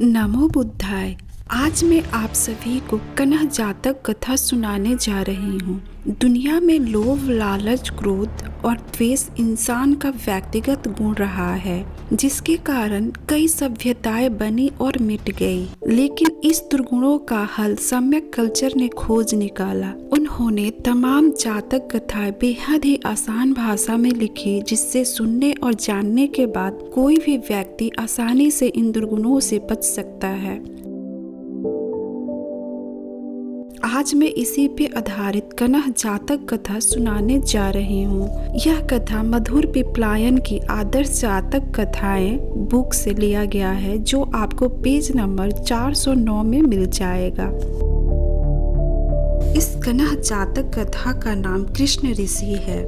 नमो बुद्धाय। आज मैं आप सभी को कन्ह जातक कथा सुनाने जा रही हूँ। दुनिया में लोभ, लालच, क्रोध और द्वेष इंसान का व्यक्तिगत गुण रहा है, जिसके कारण कई सभ्यताएं बनी और मिट गई। लेकिन इस दुर्गुणों का हल सम्यक कल्चर ने खोज निकाला। उन्होंने तमाम जातक कथाएं बेहद ही आसान भाषा में लिखी, जिससे सुनने और जानने के बाद कोई भी व्यक्ति आसानी से इन दुर्गुणों से बच सकता है। आज मैं इसी पे आधारित कन्ह जातक कथा सुनाने जा रही हूँ। यह कथा मधुर पिपलायन की आदर्श जातक कथाएं बुक से लिया गया है, जो आपको पेज नंबर 409 में मिल जाएगा। इस कन्ह जातक कथा का नाम कृष्ण ऋषि है।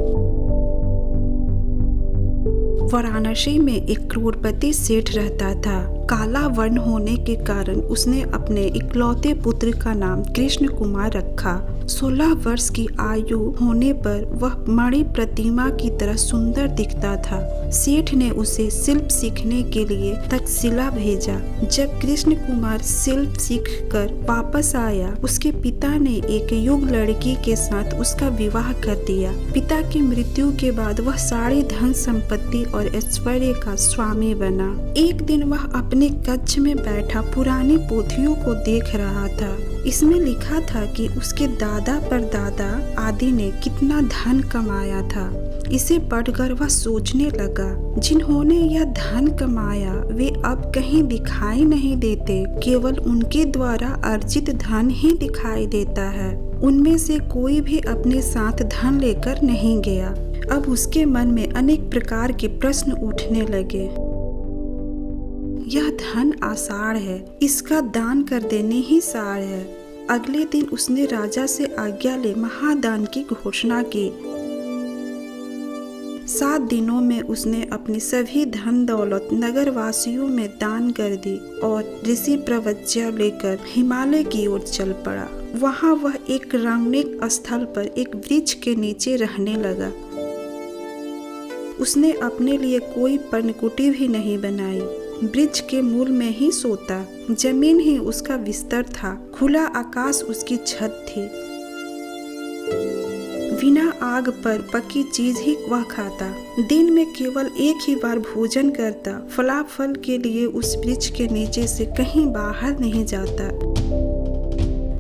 वाराणसी में एक करोड़पति सेठ रहता था। काला वर्ण होने के कारण उसने अपने इकलौते पुत्र का नाम कृष्ण कुमार रखा। 16 वर्ष की आयु होने पर वह मणि प्रतिमा की तरह सुंदर दिखता था। सेठ ने उसे शिल्प सीखने के लिए तक्षशिला भेजा। जब कृष्ण कुमार शिल्प सीखकर वापस आया, उसके पिता ने एक योग्य लड़की के साथ उसका विवाह कर दिया। पिता की मृत्यु के बाद वह सारी धन संपत्ति और ऐश्वर्य का स्वामी बना। एक दिन वह अपने कक्ष में बैठा पुरानी पोथियों को देख रहा था। इसमें लिखा था कि उसके दादा परदादा आदि ने कितना धन कमाया था। इसे पढ़कर वह सोचने लगा, जिन्होंने यह धन कमाया वे अब कहीं दिखाई नहीं देते, केवल उनके द्वारा अर्जित धन ही दिखाई देता है। उनमें से कोई भी अपने साथ धन लेकर नहीं गया। अब उसके मन में अनेक प्रकार के प्रश्न उठने लगे। यह धन आषाढ़ है, इसका दान कर देने ही सार है। अगले दिन उसने राजा से आज्ञा ले महादान की घोषणा की। 7 दिनों में उसने अपनी सभी धन दौलत नगर वासियों में दान कर दी और ऋषि प्रवज्या लेकर हिमालय की ओर चल पड़ा। वहाँ वह एक रमणीक स्थल पर एक वृक्ष के नीचे रहने लगा। उसने अपने लिए कोई पर्णकुटी भी नहीं बनाई। वृक्ष के मूल में ही सोता। जमीन ही उसका बिस्तर था। खुला आकाश उसकी छत थी। बिना आग पर पकी चीज ही वह खाता। दिन में केवल एक ही बार भोजन करता। फलाफल के लिए उस वृक्ष के नीचे से कहीं बाहर नहीं जाता।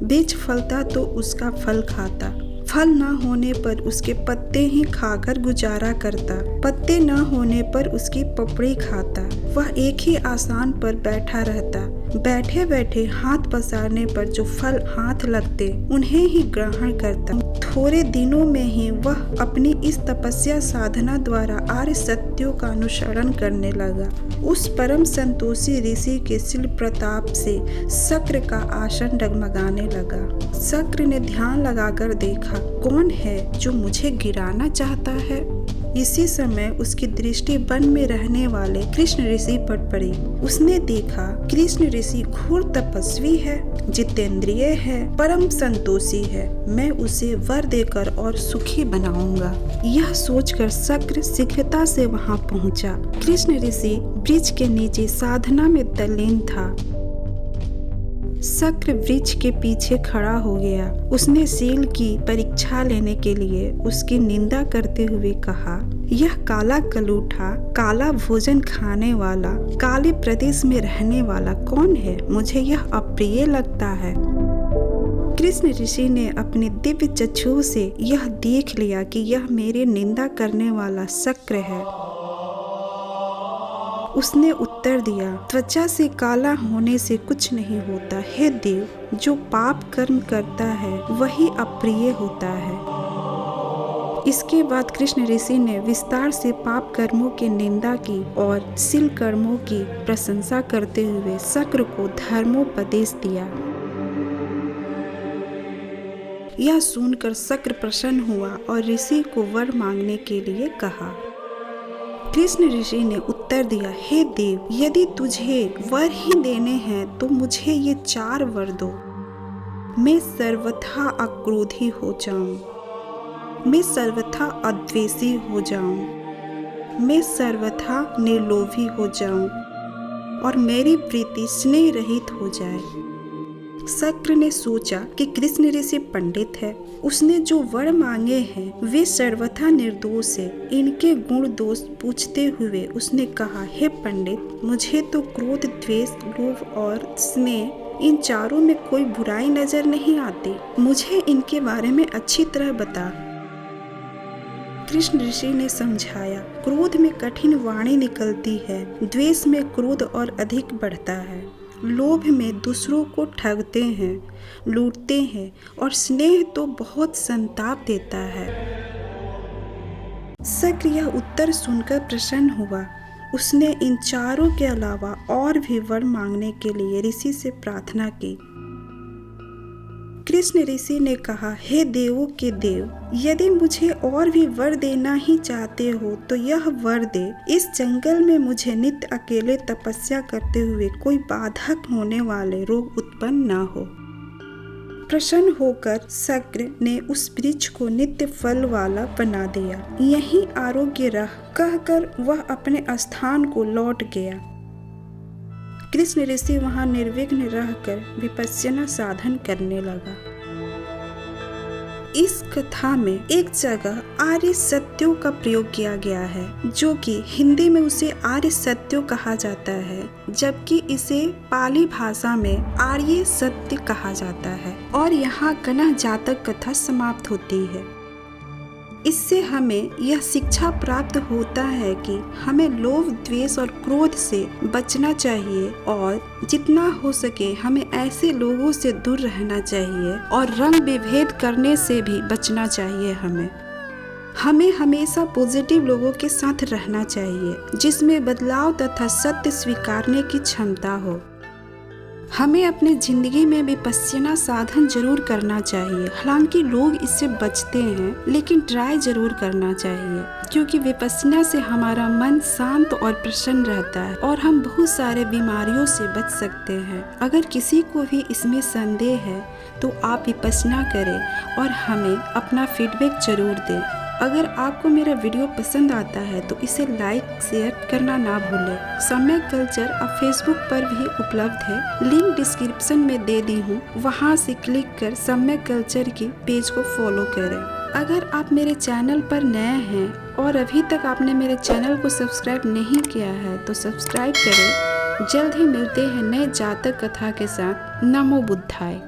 वृक्ष फलता तो उसका फल खाता। फल न होने पर उसके पत्ते ही खाकर गुजारा करता। पत्ते न होने पर उसकी पपड़ी खाता। वह एक ही आसन पर बैठा रहता। बैठे बैठे हाथ पसारने पर जो फल हाथ लगते उन्हें ही ग्रहण करता। थोड़े दिनों में ही वह अपनी इस तपस्या साधना द्वारा आर्य सत्यों का अनुसरण करने लगा। उस परम संतोषी ऋषि के शिल्प प्रताप से शक्र का आसन डगमगाने लगा। शक्र ने ध्यान लगाकर देखा, कौन है जो मुझे गिराना चाहता है। इसी समय उसकी दृष्टि वन में रहने वाले कृष्ण ऋषि पर पड़ी। उसने देखा कृष्ण ऋषि घोर तपस्वी है, जितेंद्रिय है, परम संतोषी है। मैं उसे वर देकर और सुखी बनाऊंगा। यह सोचकर शक्र शीघ्रता से वहां पहुंचा। कृष्ण ऋषि वृक्ष के नीचे साधना में तल्लीन था। शक्र वृक्ष के पीछे खड़ा हो गया। उसने शील की परीक्षा लेने के लिए उसकी निंदा करते हुए कहा, यह काला कलूठा, काला भोजन खाने वाला, काले प्रदेश में रहने वाला कौन है? मुझे यह अप्रिय लगता है। कृष्ण ऋषि ने अपने दिव्य चक्षु से यह देख लिया कि यह मेरे निंदा करने वाला शक्र है। उसने उत्तर दिया, त्वचा से काला होने से कुछ नहीं होता। हे देव, जो पाप कर्म करता है वही अप्रिय होता है। इसके बाद कृष्ण ऋषि ने विस्तार से पाप कर्मों की निंदा की और शील कर्मों की प्रशंसा करते हुए शक्र को धर्मोपदेश दिया। यह सुनकर शक्र प्रसन्न हुआ और ऋषि को वर मांगने के लिए कहा। कृष्ण ऋषि ने उत्तर दिया, हे देव, यदि तुझे वर ही देने हैं तो मुझे ये 4 वर दो। मैं सर्वथा अक्रोधी हो जाऊं, मैं सर्वथा अद्वेषी हो जाऊं, मैं सर्वथा निर्लोभी हो जाऊं, और मेरी प्रीति स्नेह रहित हो जाए। शक्र ने सोचा कि कृष्ण ऋषि पंडित है, उसने जो वर मांगे हैं वे सर्वथा निर्दोष है। इनके गुण दोष पूछते हुए उसने कहा, हे पंडित, मुझे तो क्रोध, द्वेष, लोभ और स्नेह इन चारों में कोई बुराई नजर नहीं आती। मुझे इनके बारे में अच्छी तरह बता। कृष्ण ऋषि ने समझाया, क्रोध में कठिन वाणी निकलती है, द्वेष में क्रोध और अधिक बढ़ता है, लोभ में दूसरों को ठगते हैं, लूटते हैं, और स्नेह तो बहुत संताप देता है। शक्र यह उत्तर सुनकर प्रसन्न हुआ। उसने इन चारों के अलावा और भी वर मांगने के लिए ऋषि से प्रार्थना की। कृष्ण ऋषि ने कहा, हे देवों के देव, यदि मुझे और भी वर देना ही चाहते हो तो यह वर दे, इस जंगल में मुझे नित्य अकेले तपस्या करते हुए कोई बाधक होने वाले रोग उत्पन्न न हो। प्रसन्न होकर शक्र ने उस वृक्ष को नित्य फल वाला बना दिया। यहीं आरोग्य रह कहकर वह अपने स्थान को लौट गया। कृष्ण ऋषि वहां निर्विघ्न रहकर विपश्यना साधन करने लगा। इस कथा में एक जगह आर्य सत्यों का प्रयोग किया गया है, जो कि हिंदी में उसे आर्य सत्यों कहा जाता है, जबकि इसे पाली भाषा में आर्य सत्य कहा जाता है। और यहाँ कनह जातक कथा समाप्त होती है। इससे हमें यह शिक्षा प्राप्त होता है कि हमें लोभ, द्वेष और क्रोध से बचना चाहिए और जितना हो सके हमें ऐसे लोगों से दूर रहना चाहिए और रंग विभेद करने से भी बचना चाहिए। हमें हमेशा पॉजिटिव लोगों के साथ रहना चाहिए, जिसमें बदलाव तथा सत्य स्वीकारने की क्षमता हो। हमें अपनी जिंदगी में विपश्यना साधन जरूर करना चाहिए। हालांकि लोग इससे बचते हैं, लेकिन ट्राई जरूर करना चाहिए, क्योंकि विपश्यना से हमारा मन शांत और प्रसन्न रहता है और हम बहुत सारे बीमारियों से बच सकते हैं। अगर किसी को भी इसमें संदेह है तो आप विपश्यना करें और हमें अपना फीडबैक जरूर दें। अगर आपको मेरा वीडियो पसंद आता है तो इसे लाइक, शेयर करना ना भूलें। सम्यक कल्चर अब फेसबुक पर भी उपलब्ध है, लिंक डिस्क्रिप्शन में दे दी हूँ, वहाँ से क्लिक कर सम्यक कल्चर की पेज को फॉलो करें। अगर आप मेरे चैनल पर नए हैं और अभी तक आपने मेरे चैनल को सब्सक्राइब नहीं किया है तो सब्सक्राइब करें। जल्द ही मिलते हैं नए जातक कथा के साथ। नमो बुद्धाय।